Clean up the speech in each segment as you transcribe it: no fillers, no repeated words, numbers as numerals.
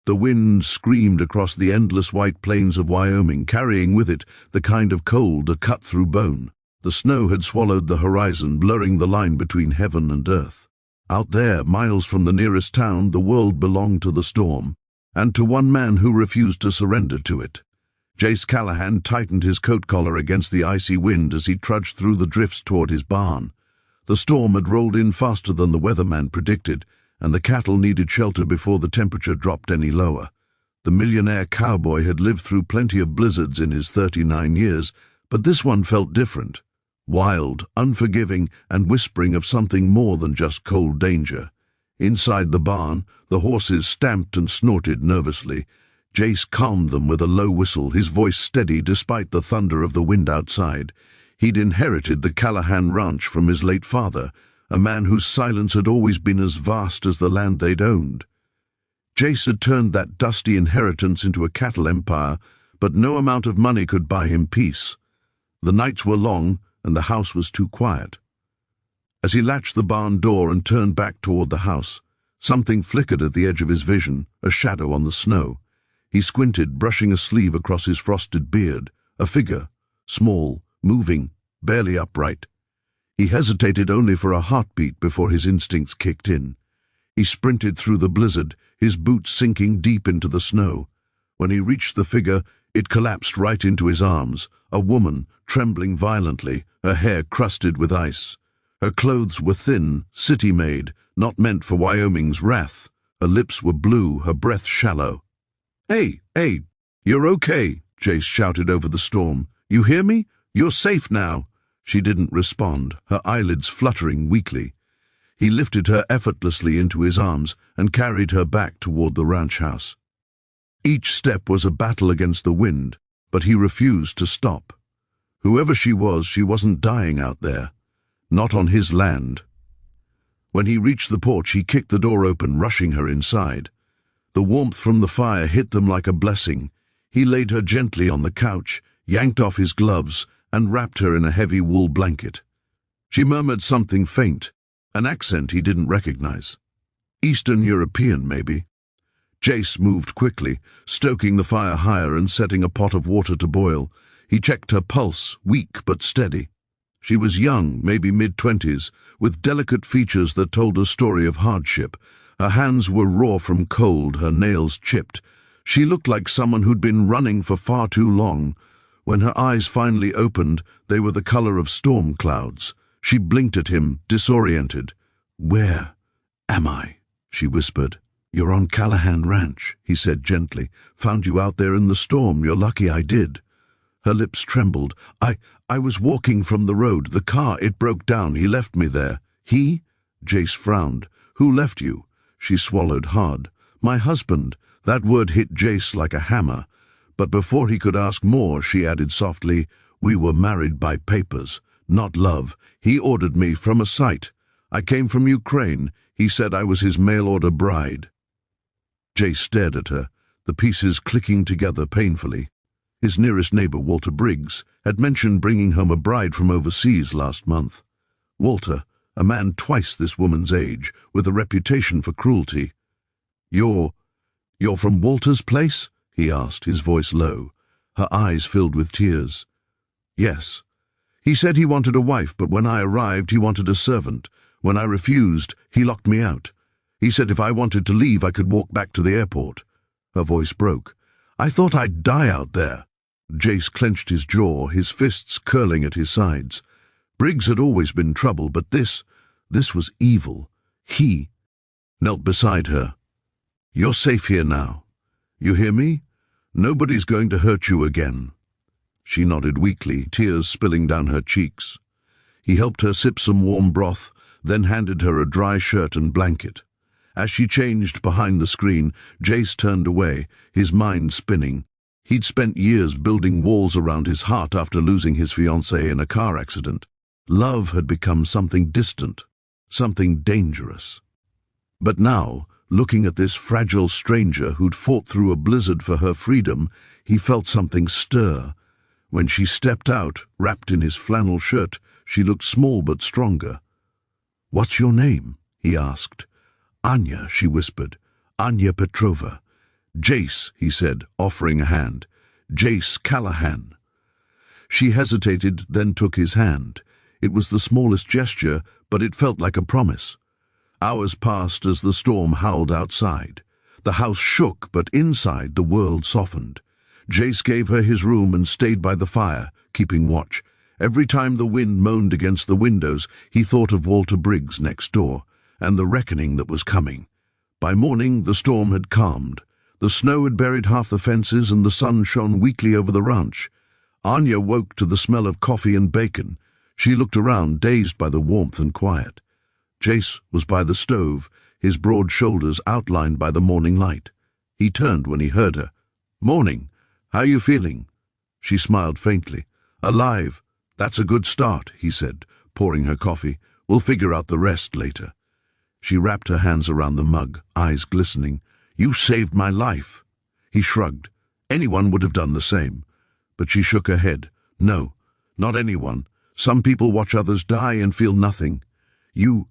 The wind screamed across the endless white plains of Wyoming, carrying with it the kind of cold that cut through bone. The snow had swallowed the horizon, blurring the line between heaven and earth. Out there, miles from the nearest town, the world belonged to the storm, and to one man who refused to surrender to it. Jace Callahan tightened his coat collar against the icy wind as he trudged through the drifts toward his barn. The storm had rolled in faster than the weatherman predicted, and the cattle needed shelter before the temperature dropped any lower. The Millionaire Cowboy had lived through plenty of blizzards in his 39 years, but this one felt different. Wild, unforgiving, and whispering of something more than just cold danger. Inside the barn, the horses stamped and snorted nervously. Jace calmed them with a low whistle, his voice steady despite the thunder of the wind outside. He'd inherited the Callahan ranch from his late father, a man whose silence had always been as vast as the land they'd owned. Jace had turned that dusty inheritance into a cattle empire, but no amount of money could buy him peace. The nights were long, and the house was too quiet. As he latched the barn door and turned back toward the house, something flickered at the edge of his vision, a shadow on the snow. He squinted, brushing a sleeve across his frosted beard. A figure, small, moving, barely upright. He hesitated only for a heartbeat before his instincts kicked in. He sprinted through the blizzard, his boots sinking deep into the snow. When he reached the figure, it collapsed right into his arms, a woman, trembling violently, her hair crusted with ice. Her clothes were thin, city-made, not meant for Wyoming's wrath. Her lips were blue, her breath shallow. "Hey, you're okay," Jace shouted over the storm. "You hear me? You're safe now." She didn't respond, her eyelids fluttering weakly. He lifted her effortlessly into his arms and carried her back toward the ranch house. Each step was a battle against the wind, but he refused to stop. Whoever she wasn't dying out there. Not on his land. When he reached the porch, he kicked the door open, rushing her inside. The warmth from the fire hit them like a blessing. He laid her gently on the couch, yanked off his gloves, and wrapped her in a heavy wool blanket. She murmured something faint, an accent he didn't recognize. Eastern European, maybe. Jace moved quickly, stoking the fire higher and setting a pot of water to boil. He checked her pulse, weak but steady. She was young, maybe mid-20s, with delicate features that told a story of hardship. Her hands were raw from cold, her nails chipped. She looked like someone who'd been running for far too long. When her eyes finally opened, they were the color of storm clouds. She blinked at him, disoriented. "Where am I?" she whispered. "You're on Callahan Ranch," he said gently. "Found you out there in the storm. You're lucky I did." Her lips trembled. I was walking from the road. The car, it broke down. He left me there." "He?" Jace frowned. "Who left you?" She swallowed hard. "My husband." That word hit Jace like a hammer. But before he could ask more, she added softly, "We were married by papers, not love. He ordered me from a site. I came from Ukraine. He said I was his mail-order bride." Jace stared at her, the pieces clicking together painfully. His nearest neighbor, Walter Briggs, had mentioned bringing home a bride from overseas last month. Walter, a man twice this woman's age, with a reputation for cruelty. You're from Walter's place?" he asked, his voice low. Her eyes filled with tears. "Yes. He said he wanted a wife, but when I arrived, he wanted a servant. When I refused, he locked me out. He said if I wanted to leave, I could walk back to the airport." Her voice broke. "I thought I'd die out there." Jace clenched his jaw, his fists curling at his sides. Briggs had always been trouble, but this was evil. He knelt beside her. "You're safe here now. You hear me? Nobody's going to hurt you again." She nodded weakly, tears spilling down her cheeks. He helped her sip some warm broth, then handed her a dry shirt and blanket. As she changed behind the screen, Jace turned away, his mind spinning. He'd spent years building walls around his heart after losing his fiancée in a car accident. Love had become something distant, something dangerous. But now, looking at this fragile stranger who'd fought through a blizzard for her freedom, he felt something stir. When she stepped out, wrapped in his flannel shirt, she looked small but stronger. "What's your name?" he asked. "Anya," she whispered. "Anya Petrova. "Jace," he said, offering a hand. "Jace Callahan." She hesitated, then took his hand. It was the smallest gesture, but it felt like a promise. Hours passed as the storm howled outside. The house shook, but inside the world softened. Jace gave her his room and stayed by the fire, keeping watch. Every time the wind moaned against the windows, he thought of Walter Briggs next door, and the reckoning that was coming. By morning, the storm had calmed. The snow had buried half the fences, and the sun shone weakly over the ranch. Anya woke to the smell of coffee and bacon. She looked around, dazed by the warmth and quiet. Jace was by the stove, his broad shoulders outlined by the morning light. He turned when he heard her. "Morning. How are you feeling?" She smiled faintly. "Alive. That's a good start," he said, pouring her coffee. "We'll figure out the rest later." She wrapped her hands around the mug, eyes glistening. "You saved my life." He shrugged. Anyone would have done the same. But she shook her head. "No, not anyone. Some people watch others die and feel nothing. You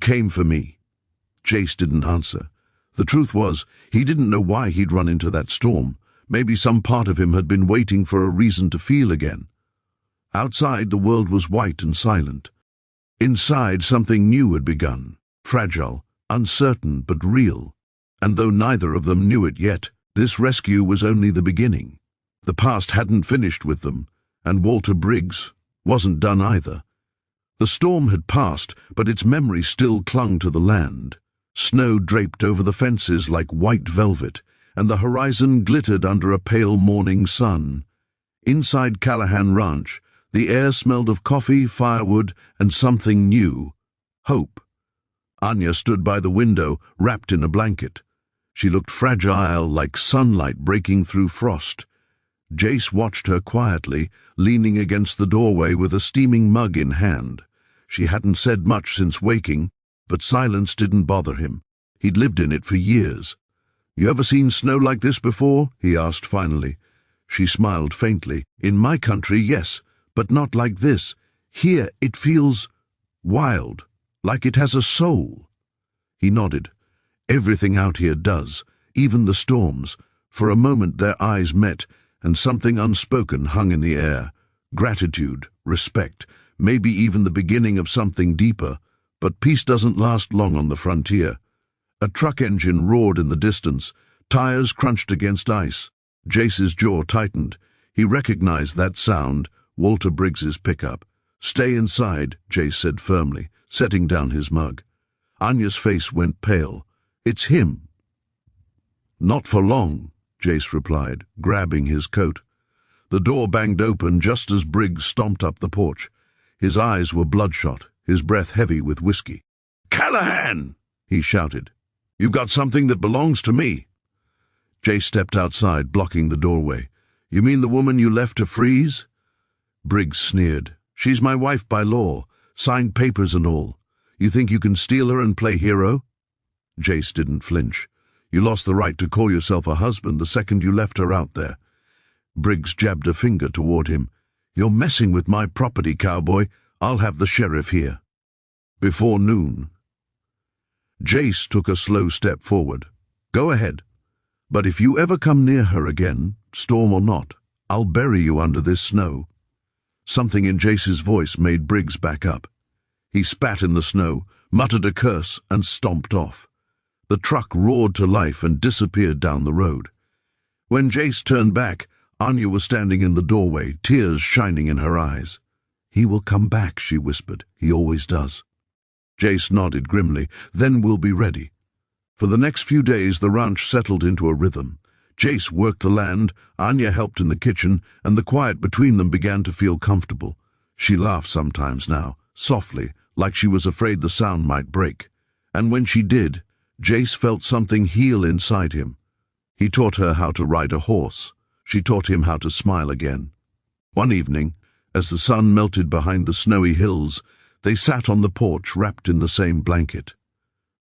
came for me." Jace didn't answer. The truth was, he didn't know why he'd run into that storm. Maybe some part of him had been waiting for a reason to feel again. Outside, the world was white and silent. Inside, something new had begun. Fragile, uncertain, but real. And though neither of them knew it yet, this rescue was only the beginning. The past hadn't finished with them, and Walter Briggs wasn't done either. The storm had passed, but its memory still clung to the land. Snow draped over the fences like white velvet, and the horizon glittered under a pale morning sun. Inside Callahan Ranch, the air smelled of coffee, firewood, and something new. Hope. Anya stood by the window, wrapped in a blanket. She looked fragile, like sunlight breaking through frost. Jace watched her quietly, leaning against the doorway with a steaming mug in hand. She hadn't said much since waking, but silence didn't bother him. He'd lived in it for years. "You ever seen snow like this before?" he asked finally. She smiled faintly. "In my country, yes, but not like this. Here it feels wild, like it has a soul." He nodded. "Everything out here does, even the storms." For a moment their eyes met, and something unspoken hung in the air. Gratitude, respect, maybe even the beginning of something deeper. But peace doesn't last long on the frontier. A truck engine roared in the distance. Tires crunched against ice. Jace's jaw tightened. He recognized that sound, Walter Briggs's pickup. "Stay inside," Jace said firmly, setting down his mug. Anya's face went pale. "It's him." "Not for long," Jace replied, grabbing his coat. The door banged open just as Briggs stomped up the porch. His eyes were bloodshot, his breath heavy with whiskey. "Callahan!" he shouted. "You've got something that belongs to me." Jace stepped outside, blocking the doorway. "You mean the woman you left to freeze?" Briggs sneered. "She's my wife by law, signed papers and all. You think you can steal her and play hero?" Jace didn't flinch. "You lost the right to call yourself a husband the second you left her out there." Briggs jabbed a finger toward him. "You're messing with my property, cowboy. I'll have the sheriff here." Before noon. Jace took a slow step forward. "Go ahead. But if you ever come near her again, storm or not, I'll bury you under this snow." Something in Jace's voice made Briggs back up. He spat in the snow, muttered a curse, and stomped off. The truck roared to life and disappeared down the road. When Jace turned back, Anya was standing in the doorway, tears shining in her eyes. "He will come back," she whispered. "He always does." Jace nodded grimly. "Then we'll be ready." For the next few days the ranch settled into a rhythm. Jace worked the land, Anya helped in the kitchen, and the quiet between them began to feel comfortable. She laughed sometimes now, softly, like she was afraid the sound might break. And when she did, Jace felt something heal inside him. He taught her how to ride a horse. She taught him how to smile again. One evening, as the sun melted behind the snowy hills, they sat on the porch wrapped in the same blanket.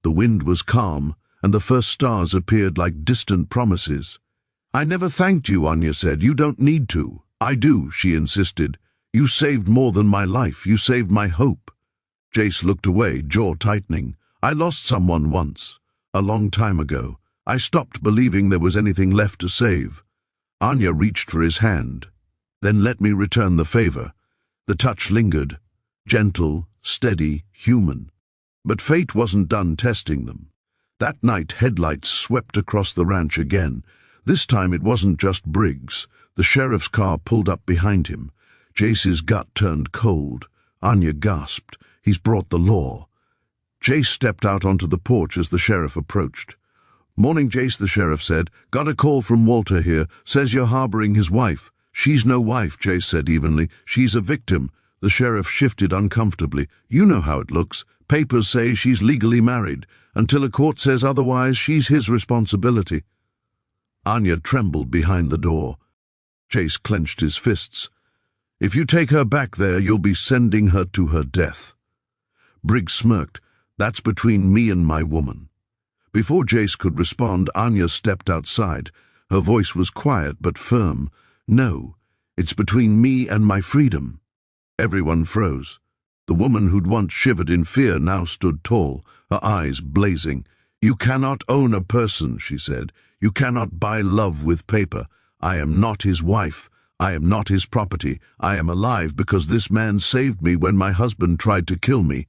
The wind was calm, and the first stars appeared like distant promises. "I never thanked you," Anya said. "You don't need to." "I do," she insisted. "You saved more than my life. You saved my hope." Jace looked away, jaw tightening. "I lost someone once, a long time ago. I stopped believing there was anything left to save. Anya reached for his hand. Then let me return the favor. The touch lingered, gentle, steady, human. But fate wasn't done testing them. That night, headlights swept across the ranch again. This time it wasn't just Briggs. The sheriff's car pulled up behind him. Jace's gut turned cold. Anya gasped. He's brought the law. Jace stepped out onto the porch as the sheriff approached. Morning, Jace, the sheriff said. Got a call from Walter here. Says you're harboring his wife. She's no wife, Jace said evenly. She's a victim. The sheriff shifted uncomfortably. You know how it looks. Papers say she's legally married. Until a court says otherwise, she's his responsibility. Anya trembled behind the door. Jace clenched his fists. If you take her back there, you'll be sending her to her death. Briggs smirked. That's between me and my woman. Before Jace could respond, Anya stepped outside. Her voice was quiet but firm. No, it's between me and my freedom. Everyone froze. The woman who'd once shivered in fear now stood tall, her eyes blazing. You cannot own a person, she said. You cannot buy love with paper. I am not his wife. I am not his property. I am alive because this man saved me when my husband tried to kill me.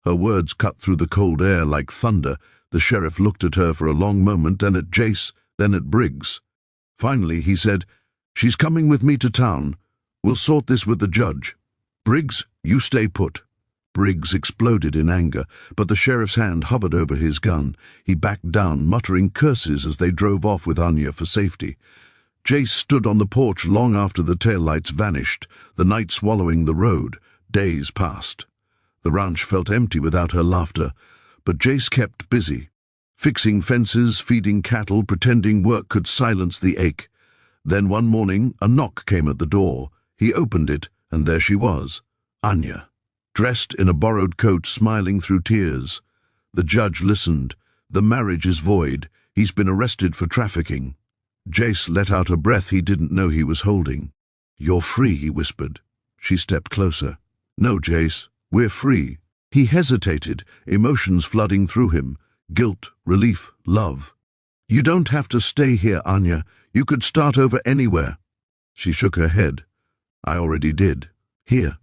Her words cut through the cold air like thunder. The sheriff looked at her for a long moment, then at Jace, then at Briggs. Finally, he said, She's coming with me to town. We'll sort this with the judge. Briggs, you stay put. Briggs exploded in anger, but the sheriff's hand hovered over his gun. He backed down, muttering curses as they drove off with Anya for safety. Jace stood on the porch long after the taillights vanished, the night swallowing the road. Days passed. The ranch felt empty without her laughter, but Jace kept busy, fixing fences, feeding cattle, pretending work could silence the ache. Then one morning, a knock came at the door. He opened it, and there she was, Anya, dressed in a borrowed coat, smiling through tears. The judge listened. The marriage is void. He's been arrested for trafficking. Jace let out a breath he didn't know he was holding. You're free, he whispered. She stepped closer. No, Jace, we're free. He hesitated, emotions flooding through him. Guilt, relief, love. You don't have to stay here, Anya. You could start over anywhere. She shook her head. I already did. Here.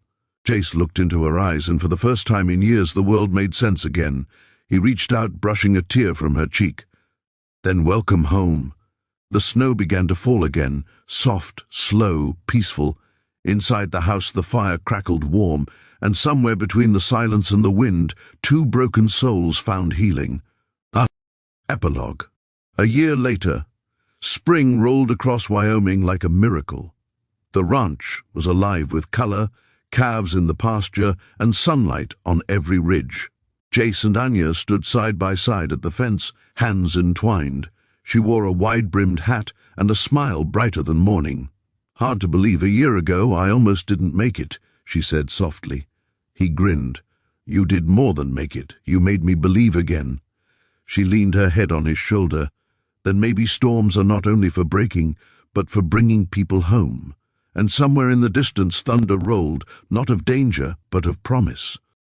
Jace looked into her eyes, and for the first time in years the world made sense again. He reached out, brushing a tear from her cheek. Then welcome home. The snow began to fall again, soft, slow, peaceful. Inside the house the fire crackled warm, and somewhere between the silence and the wind, two broken souls found healing. Epilogue. A year later, spring rolled across Wyoming like a miracle. The ranch was alive with color, calves in the pasture, and sunlight on every ridge. Jace and Anya stood side by side at the fence, hands entwined. She wore a wide-brimmed hat and a smile brighter than morning. Hard to believe, a year ago I almost didn't make it, she said softly. He grinned. You did more than make it. You made me believe again. She leaned her head on his shoulder. Then maybe storms are not only for breaking, but for bringing people home. And somewhere in the distance thunder rolled, not of danger, but of promise.